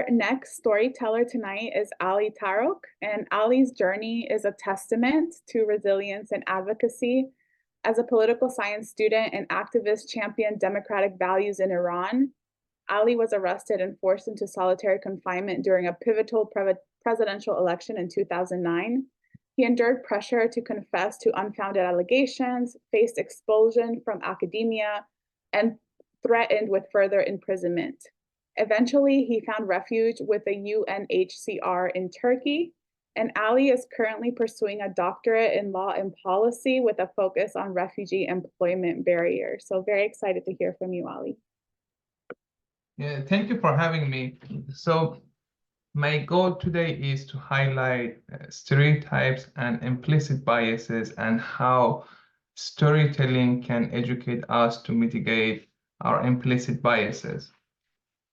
Our next storyteller tonight is Ali Tarokh, and Ali's journey is a testament to resilience and advocacy. As a political science student and activist championed democratic values in Iran, Ali was arrested and forced into solitary confinement during a pivotal presidential election in 2009. He endured pressure to confess to unfounded allegations, faced expulsion from academia, and threatened with further imprisonment. Eventually, he found refuge with the UNHCR in Turkey, and Ali is currently pursuing a doctorate in law and policy with a focus on refugee employment barriers. So very excited to hear from you, Ali. Yeah, thank you for having me. So my goal today is to highlight stereotypes and implicit biases and how storytelling can educate us to mitigate our implicit biases.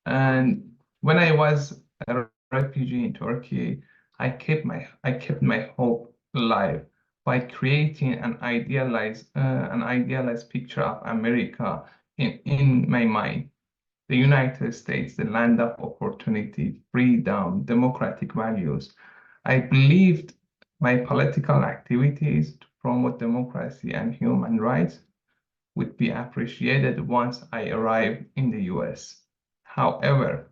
And when I was a refugee in Turkey, I kept my hope alive by creating an idealized picture of America in my mind. The United States, the land of opportunity, freedom, democratic values. I believed my political activities to promote democracy and human rights would be appreciated once I arrived in the US. However,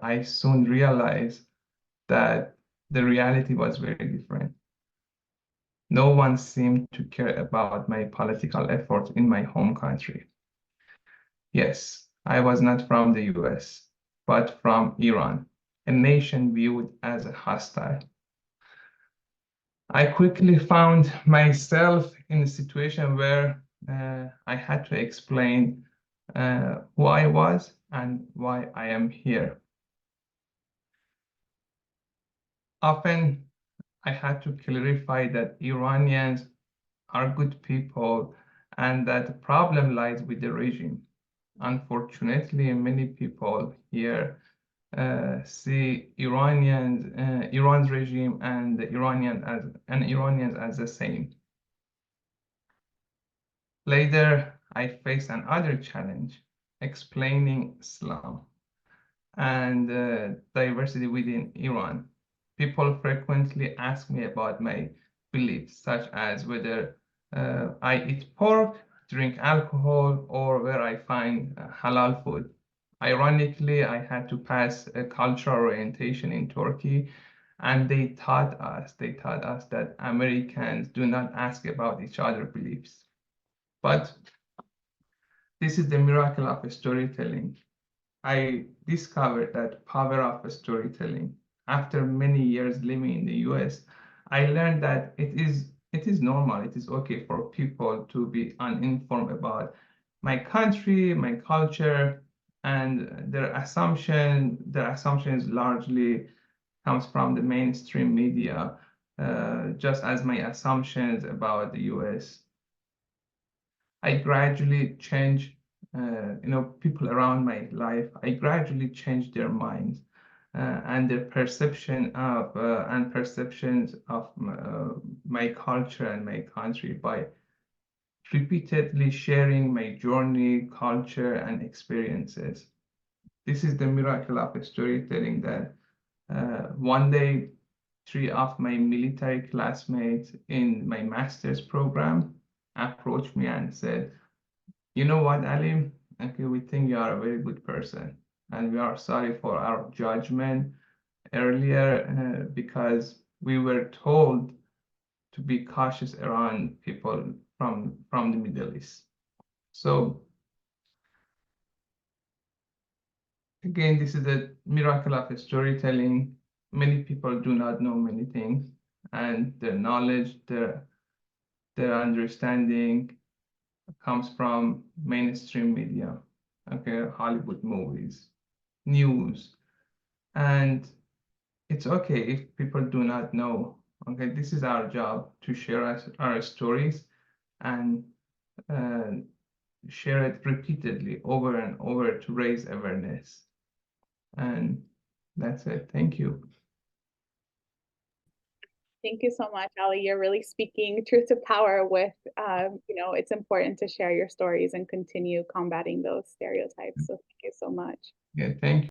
I soon realized that the reality was very different. No one seemed to care about my political efforts in my home country. Yes, I was not from the US, but from Iran, a nation viewed as hostile. I quickly found myself in a situation where I had to explain who I was and why I am here. Often, I had to clarify that Iranians are good people and that the problem lies with the regime. Unfortunately, many people here see Iran's regime and the Iranians as the same. Later, I faced another challenge, explaining Islam and diversity within Iran. People frequently ask me about my beliefs, such as whether I eat pork, drink alcohol, or where I find halal food. Ironically, I had to pass a cultural orientation in Turkey, and they taught us that Americans do not ask about each other's beliefs. But this is the miracle of storytelling. I discovered that power of storytelling. After many years living in the US, I learned that it is normal, it is okay for people to be uninformed about my country, my culture, and their assumptions largely comes from the mainstream media, just as my assumptions about the US. I gradually changed people around my life. I gradually changed their minds and their perceptions of my culture and my country by repeatedly sharing my journey, culture, and experiences. This is the miracle of storytelling that one day, three of my military classmates in my master's program approached me and said, "You know what, Ali? Okay, we think you are a very good person, and we are sorry for our judgment earlier because we were told to be cautious around people from the Middle East." So again, this is the miracle of storytelling. Many people do not know many things, and their knowledge, their understanding comes from mainstream media, okay, Hollywood movies, news, and it's okay if people do not know. Okay, this is our job to share our stories and uh, share it repeatedly over and over to raise awareness. And that's it. Thank you. Thank you so much, Ali. You're really speaking truth to power with, it's important to share your stories and continue combating those stereotypes. So thank you so much. Yeah, thank you.